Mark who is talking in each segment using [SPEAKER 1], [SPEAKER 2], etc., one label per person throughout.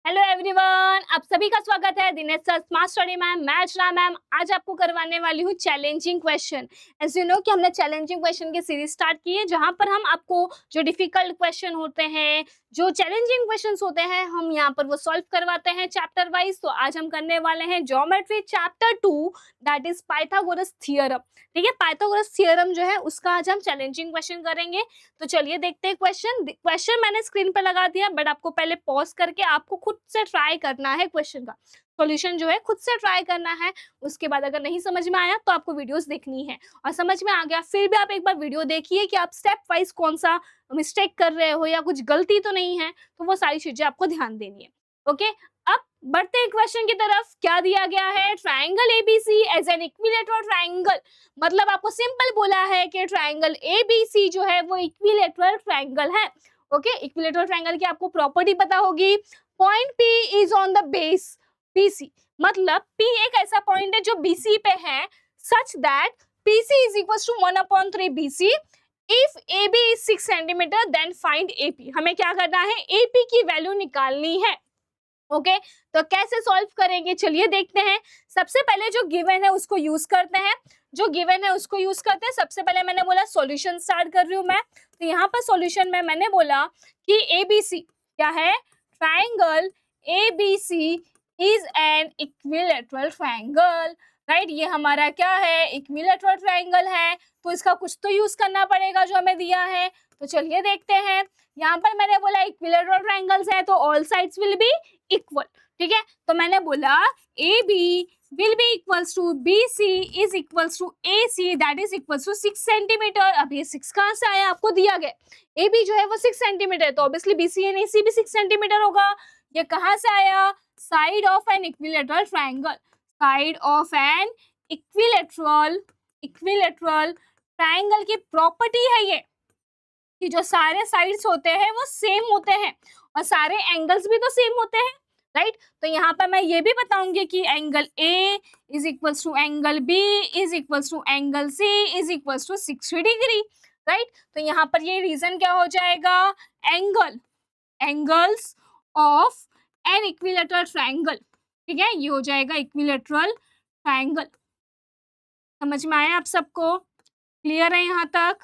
[SPEAKER 1] Hello everyone, आप सभी का स्वागत है Dinesh sir smart study ma'am. मैं अर्चना मैम आज आपको करवाने वाली हूँ challenging question. As you know कि हमने चैलेंजिंग क्वेश्चन की सीरीज स्टार्ट की है, जहाँ पर हम आपको जो डिफिकल्ट क्वेश्चन होते हैं, जो चैलेंजिंग क्वेश्चंस होते हैं, हम यहाँ पर वो सॉल्व करवाते हैं चैप्टर वाइज। तो आज हम करने वाले हैं geometry chapter 2, that is Pythagoras theorem. ठीक है, पाइथागोरस थ्योरम जो है उसका आज हम चैलेंजिंग क्वेश्चन करेंगे। तो चलिए देखते हैं क्वेश्चन मैंने स्क्रीन पर लगा दिया, बट आपको पहले पॉज करके आपको खुद से ट्राई करना है क्वेश्चन का सॉल्यूशन जो है खुद से ट्राई करना है। उसके बाद अगर नहीं समझ में आया तो आपको वीडियोस देखनी है, और समझ में आ गया फिर भी आप एक बार वीडियो देखिए कि आप स्टेप वाइज कौन सा मिस्टेक कर रहे हो या कुछ गलती तो नहीं है, तो वो सारी चीजें आपको ध्यान देनी है। ओके, अब बढ़ते हैं क्वेश्चन की तरफ। क्या दिया गया है? Triangle ABC as an equilateral triangle. मतलब आपको सिंपल बोला है कि ट्राइंगल एबीसी जो है वो इक्विलेटरल ट्राइंगल है। ओके, इक्विलेटरल ट्राइंगल की आपको प्रॉपर्टी पता होगी। Point P is on the base BC, मतलब पी एक ऐसा पॉइंट है जो बीसी पे है, such that PC is equal to 1/3 BC. If AB is 6 centimetre then find AP। हमें क्या करना है? AP की वैल्यू निकालनी है। ओके, तो कैसे सॉल्व करेंगे चलिए देखते हैं। सबसे पहले जो गिवन है उसको यूज करते हैं। सबसे पहले मैंने बोला सॉल्यूशन स्टार्ट कर रही हूं मैं। तो यहाँ पर सॉल्यूशन में मैंने बोला कि ABC क्या है? Triangle ABC is an equilateral triangle. Right, ये हमारा क्या है? इक्विलेटरल ट्राइंगल है। तो इसका कुछ तो यूज करना पड़ेगा जो हमें दिया है। तो चलिए देखते हैं। यहाँ पर मैंने बोला इक्विलेटरल ट्राइंगल्स है तो all sides will be equal. ठीक है, तो मैंने बोला A B will be equals to B C is equals to A C, that is equals to 6 centimetre. अब ये 6 कहाँ से आया? आपको दिया गया ए बी जो है वो 6 सेंटीमीटर, तो ऑब्वियसली बी सी एंड ए सी भी 6 सेंटीमीटर होगा। ये कहाँ से आया? Side of an equilateral triangle. Side of an equilateral triangle की प्रॉपर्टी है ये कि जो सारे साइड्स होते हैं वो सेम होते हैं और सारे एंगल्स भी तो सेम होते हैं। राइट, तो यहाँ पर मैं ये भी बताऊंगी कि angle A is equals to angle B is equals to angle C is equals to 60 degree. Right, तो यहाँ पर ये रीजन क्या हो जाएगा? Angles of an equilateral triangle. ठीक है, ये हो जाएगा इक्विलेटरल ट्राइंगल। समझ में आया आप सबको? क्लियर है यहाँ तक?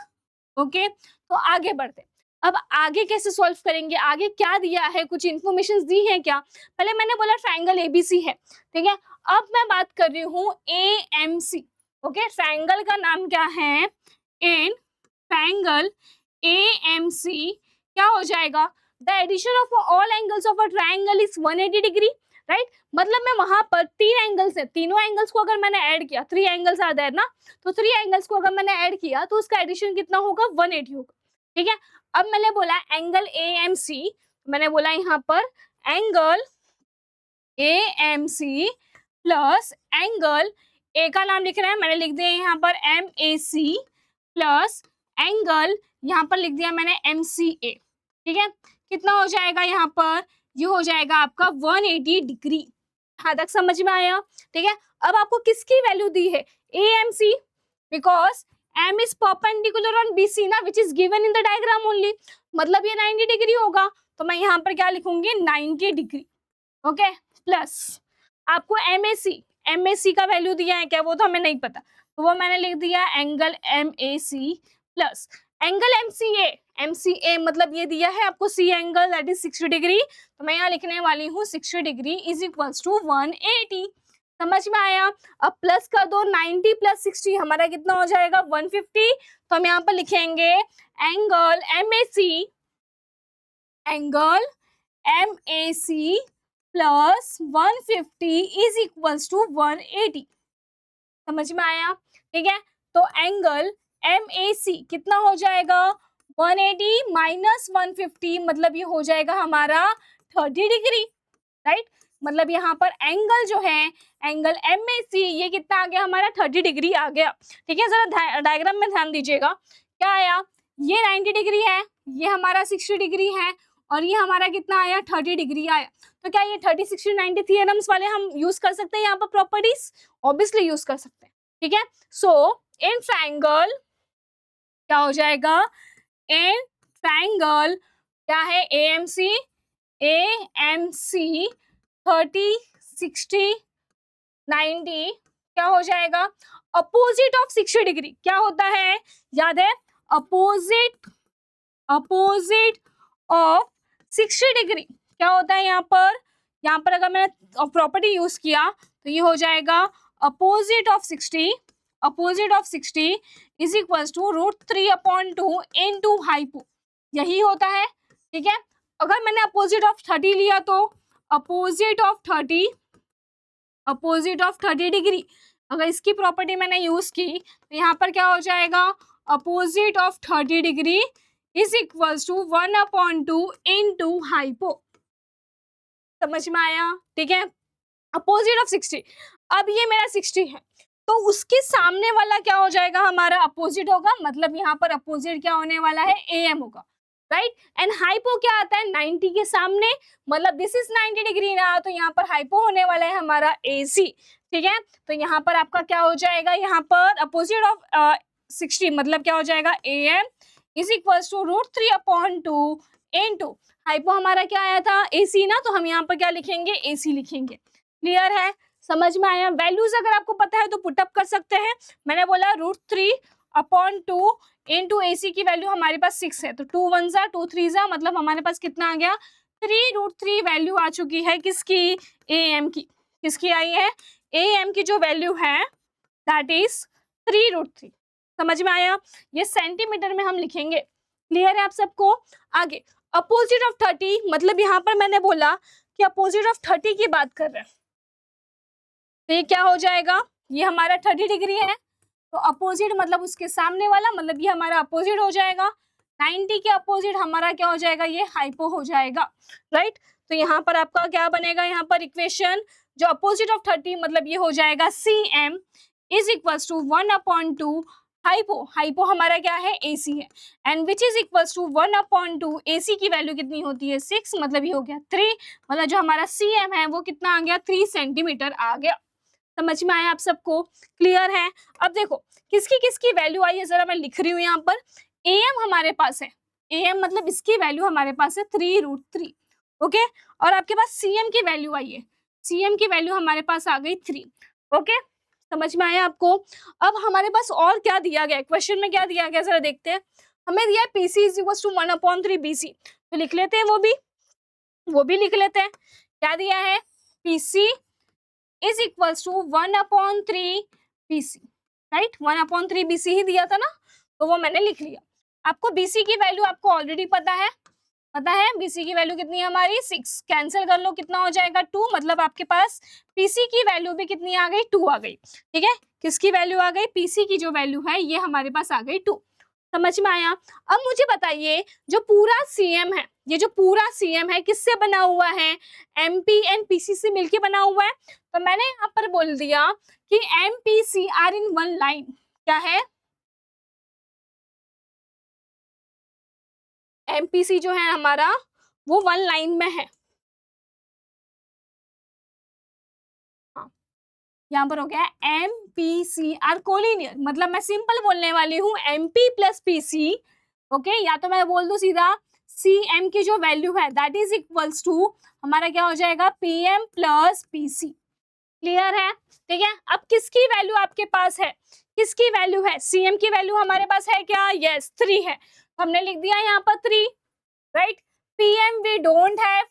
[SPEAKER 1] ओके, तो आगे बढ़ते। अब आगे कैसे सॉल्व करेंगे? आगे क्या दिया है? कुछ इंफॉर्मेशन दी है क्या? पहले मैंने बोला ट्राइंगल एबीसी है। ठीक है, अब मैं बात कर रही हूँ एएमसी। ओके, ट्राइंगल का नाम क्या है? इन ट्राइंगल एएमसी क्या हो जाएगा? The addition of all angles of a triangle is 180 degree. Right, मतलब मैं वहां पर 3 एंगल्स है, तीनों एंगल्स को अगर मैंने ऐड किया, 3 एंगल्स आर देयर ना, तो 3 एंगल्स को अगर मैंने ऐड किया तो उसका एडिशन कितना होगा? 180 होगा। ठीक है, अब मैंने बोला एंगल AMC, मैंने बोला यहाँ पर angle AMC plus angle A का नाम लिख रहे हैं, मैंने लिख दिया यहाँ पर MAC प्लस एंगल यहाँ पर लिख दिया मैंने MCA। ठीक है, कितना हो जाएगा यहाँ पर? ये हो जाएगा आपका 180 डिग्री। यहाँ तक समझ में आया? ठीक है, अब आपको किसकी वैल्यू दी है? AMC, because M is perpendicular on BC ना, which is given in the diagram only, मतलब ये 90 डिग्री होगा। तो मैं यहाँ पर क्या लिखूंगी? 90 डिग्री। ओके, प्लस आपको MAC का वैल्यू दिया है क्या? वो तो हमें नहीं पता, तो वो मैंने लिख दिया angle MAC plus angle MCA मतलब ये दिया है आपको C angle, that is 60 degree. तो मैं यहाँ लिखने वाली हूँ 60 डिग्री इज इक्वल्स टू 180। समझ में आया? अब प्लस कर दो, 90 प्लस 60 हमारा कितना हो जाएगा? 150। तो हम यहाँ पर लिखेंगे angle MAC plus 150 is equals to 180। समझ में आया? ठीक है, तो एंगल MAC कितना हो जाएगा? 180 माइनस 150, मतलब ये हो जाएगा हमारा 30 डिग्री। राइट, मतलब यहाँ पर एंगल जो है एंगल MAC ये कितना आ गया हमारा? 30 डिग्री आ गया। ठीक है, जरा डायग्राम में ध्यान दीजिएगा। क्या आया? ये 90 डिग्री है, ये हमारा 60 डिग्री है, और ये हमारा कितना आया? 30 डिग्री आया। तो क्या ये 30, 60, 90 थियरम्स वाले हम यूज कर सकते हैं यहाँ पर प्रॉपर्टीज? ऑब्वियसली यूज कर सकते हैं। ठीक है, सो इन ट्राइंगल क्या हो जाएगा? इन ट्राइंगल क्या है? AMC AMC 30, 60, 90 क्या हो जाएगा? अपोजिट ऑफ 60 डिग्री क्या होता है? याद है, अपोजिट ऑफ 60 डिग्री क्या होता है? यहाँ पर अगर मैंने प्रॉपर्टी यूज किया तो ये हो जाएगा opposite of 60 is equal to √3/2 into hypo, यही होता है। ठीक है, अगर मैंने अपोजिट ऑफ 30 लिया तो अपोजिट ऑफ 30 डिग्री, अगर इसकी प्रॉपर्टी मैंने यूज की तो यहाँ पर क्या हो जाएगा? Opposite of 30 degree is equal to 1/2 into hypo. समझ में आया? ठीक है, अपोजिट ऑफ 60। अब ये मेरा 60 है तो उसके सामने वाला क्या हो जाएगा? हमारा अपोजिट होगा, मतलब यहाँ पर अपोजिट क्या होने वाला है? AM होगा, राइट। एंड हाइपो क्या आता है? 90 के सामने, मतलब दिस इज 90 डिग्री ना, तो यहाँ पर हाइपो होने वाला है हमारा AC। ठीक है, तो यहाँ पर आपका क्या हो जाएगा? यहाँ पर अपोजिट ऑफ 60 मतलब क्या हो जाएगा? AM is equal to √3/2 into hypo, हमारा क्या आया था? AC ना, तो हम यहाँ पर क्या लिखेंगे? AC लिखेंगे। क्लियर है? समझ में आया? वैल्यूज अगर आपको पता है तो पुटअप कर सकते हैं। मैंने बोला √3/2 इनटू AC की वैल्यू हमारे पास 6 है, तो 2 1 जा 2 3 जा, मतलब हमारे पास कितना आ गया? 3√3 वैल्यू आ चुकी है किसकी? AM की। किसकी आई है? AM की जो वैल्यू है दैट इज 3√3। समझ में आया? ये सेंटीमीटर में हम लिखेंगे। क्लियर है आप सबको? आगे अपोजिट ऑफ 30, मतलब यहाँ पर मैंने बोला कि अपोजिट ऑफ 30 की बात कर रहे हैं, तो ये क्या हो जाएगा? ये हमारा 30 डिग्री है, तो अपोजिट मतलब उसके सामने वाला, मतलब ये हमारा अपोजिट हो जाएगा। 90 के अपोजिट हमारा क्या हो जाएगा? ये हाइपो हो जाएगा, राइट। तो यहाँ पर आपका क्या बनेगा? यहाँ पर इक्वेशन जो अपोजिट ऑफ 30 मतलब ये हो जाएगा CM is equal to 1/2 hypo हमारा क्या है? AC है, and which is equal to 1/2 AC की वैल्यू कितनी होती है? 6, मतलब ये हो गया 3, मतलब जो हमारा CM है वो कितना आ गया? 3 सेंटीमीटर आ गया। समझ में आया आप सबको? क्लियर है? अब देखो किसकी किसकी वैल्यू आई है, जरा मैं लिख रही हूँ यहाँ पर। AM हमारे पास है, AM मतलब इसकी वैल्यू हमारे पास है 3√3, ओके। और आपके पास CM की वैल्यू आई है, CM की वैल्यू हमारे पास आ गई 3, ओके। समझ में आया आपको? अब हमारे पास और क्या दिया गया क्वेश्चन में? क्या दिया गया जरा देखते हैं। हमें दिया है PC is equal to 1/3 BC, तो लिख लेते हैं, वो भी लिख लेते हैं। क्या दिया है? PC is equal to 1/3 BC, right. 1/3 BC ही दिया था ना, तो वो मैंने लिख लिया। आपको BC की वैल्यू आपको ऑलरेडी पता है BC की वैल्यू कितनी है हमारी? 6, कैंसिल कर लो, कितना हो जाएगा? 2, मतलब आपके पास PC की वैल्यू भी कितनी आ गई? 2 आ गई। ठीक है, किसकी वैल्यू आ गई? PC की जो वैल्यू है ये हमारे पास आ गई 2। समझ में आया? अब मुझे बताइए जो पूरा CM है, ये जो पूरा CM है किससे बना हुआ है? MP एंड PC से मिलके बना हुआ है। तो मैंने यहाँ पर बोल दिया कि MPC are in one line. क्या है? MPC जो है हमारा वो वन लाइन में है। हाँ, यहाँ पर हो गया MPC आर कोलिनियर, मतलब मैं सिंपल बोलने वाली हूँ MP प्लस PC, ओके। या तो मैं बोल दूं सीधा CM की जो वैल्यू है दैट इज इक्वल्स टू हमारा क्या हो जाएगा? PM plus PC। क्लियर है? ठीक है, अब किसकी वैल्यू आपके पास है? किसकी वैल्यू है? CM की वैल्यू हमारे पास है क्या? यस, 3 है, हमने लिख दिया यहाँ पर 3, right. PM we don't have,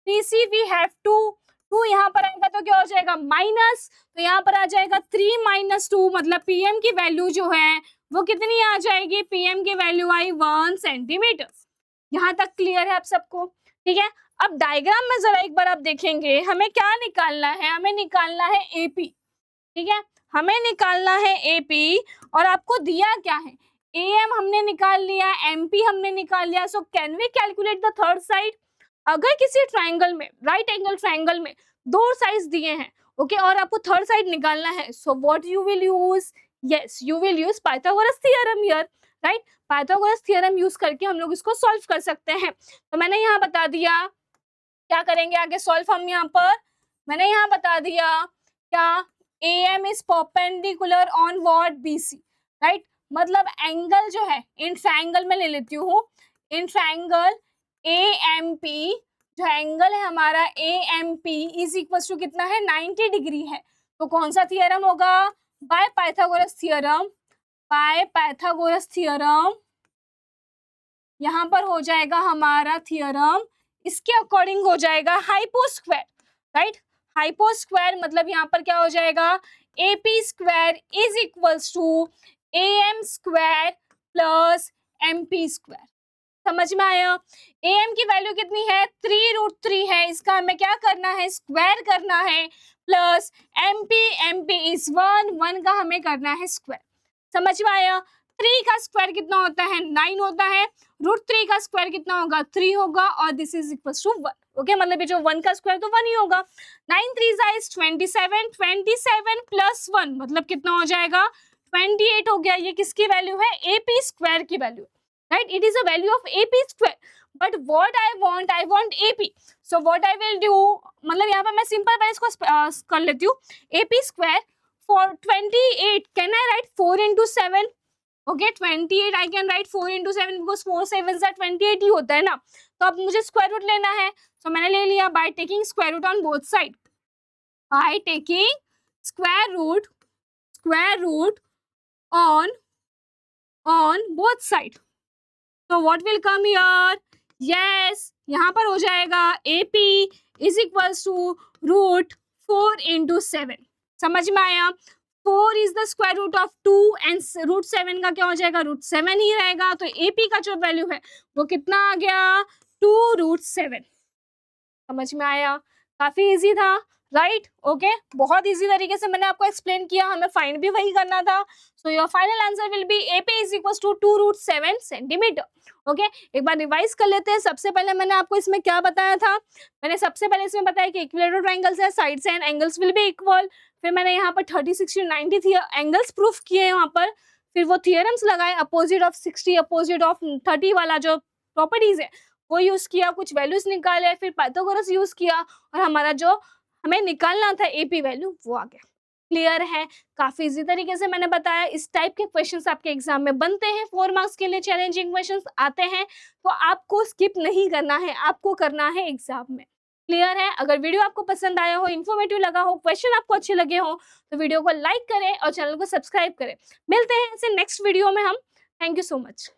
[SPEAKER 1] PC we have 2 यहाँ पर आएगा तो क्या हो जाएगा? माइनस, तो यहाँ पर आ जाएगा 3 - 2, मतलब PM की वैल्यू जो है वो कितनी आ जाएगी? PM की वैल्यू आई 1 सेंटीमीटर। यहाँ तक क्लियर है आप सबको? ठीक है, अब डायग्राम में जरा एक बार आप देखेंगे, हमें क्या निकालना है? हमें निकालना है AP। ठीक है, हमें निकालना है AP, और आपको दिया क्या है? AM हमने निकाल लिया, MP हमने निकाल लिया, so can we calculate the third side? अगर किसी ट्राइंगल में, राइट एंगल ट्राइंगल में 2 साइड्स दिए हैं, ओके, और आपको थर्ड साइड निकालना है, so what you will use? Yes, you will use Pythagoras theorem here, right. Pythagoras theorem use करके हम लोग इसको सॉल्व कर सकते हैं। तो मैंने यहाँ बता दिया क्या करेंगे आगे सॉल्व हम। यहाँ पर मैंने यहाँ बता दिया क्या? AM is perpendicular on what? BC, right. मतलब एंगल जो है इन ट्रायंगल में ले लेती हूँ, इन ट्रायंगल AMP जो एंगल है हमारा AMP इज इक्वल टू कितना है 90 डिग्री है। तो कौन सा थियरम होगा? By Pythagoras theorem, by Pythagoras theorem यहाँ पर हो जाएगा हमारा थियरम, इसके अकॉर्डिंग हो जाएगा हाइपोस्क्वायर, राइट। हाइपोस्क्वायर मतलब यहाँ पर क्या हो जाएगा? AP square is equals to AM square plus MP square. समझ में आया? AM की वैल्यू कितनी है? 3√3 है, इसका हमें क्या करना है? स्क्वायर करना है, प्लस MP इज 1 का हमें करना है स्क्वायर। समझ में आया? 3 का स्क्वायर कितना होता है? 9 होता है। √3 का स्क्वायर कितना होगा? 3 होगा, और this is equal to 1। Okay, मतलब ये जो 1 का स्क्वायर तो 1 ही होगा। 9 3 इज 27, 27 प्लस 1 मतलब कितना हो जाएगा? 28 हो गया। ये किसकी वैल्यू है? AP स्क्वायर की value, right? It is a value of AP square, but what I want AP. So what I will do, मतलब यहाँ पर मैं सिंपल वाइज को कर लेती हूँ। AP square for 28 can I write 4 into 7? Okay, 28 I can write 4 into 7 because 4 7s are 28 ही होता है ना। तो अब मुझे स्क्वायर रूट लेना है, तो मैंने ले लिया by taking square root on both side, by taking square root on both side. So what will come here? Yes, यहाँ पर हो जाएगा AP is equals to √4 into 7। समझ में आया? 4 is the square root of 2 and √7 का क्या हो जाएगा? √7 ही रहेगा। तो AP का जो वैल्यू है वो कितना आ गया? 2√7। समझ में आया? काफी इजी था, राइट? ओके, बहुत इजी तरीके से मैंने आपको एक्सप्लेन किया, हमें फाइंड भी वही करना था। So your final answer will be AP is equal to 2√7 centimetre. Okay, एक बार रिवाइज कर लेते हैं। सबसे पहले मैंने आपको इसमें क्या बताया था? मैंने सबसे पहले इसमें बताया कि इक्विलेटरल ट्रायंगल्स है, sides and angles will be equal. फिर मैंने यहाँ पर 30 60 90 थी एंगल्स प्रूफ किए यहाँ पर। फिर वो थियरम्स लगाए, अपोजिट ऑफ 60 अपोजिट ऑफ 30 वाला जो प्रॉपर्टीज है वो यूज किया, कुछ वैल्यूज निकाले, फिर पाइथागोरस यूज किया, और हमारा जो हमें निकालना था AP वैल्यू वो आ गया। क्लियर है? काफी इजी तरीके से मैंने बताया। इस टाइप के क्वेश्चंस आपके एग्जाम में बनते हैं, 4 मार्क्स के लिए चैलेंजिंग क्वेश्चंस आते हैं, तो आपको स्किप नहीं करना है, आपको करना है एग्जाम में। क्लियर है? अगर वीडियो आपको पसंद आया हो, इन्फॉर्मेटिव लगा हो, क्वेश्चन आपको अच्छे लगे हो, तो वीडियो को लाइक करें और चैनल को सब्सक्राइब करें। मिलते हैं ऐसे नेक्स्ट वीडियो में हम। Thank you so much.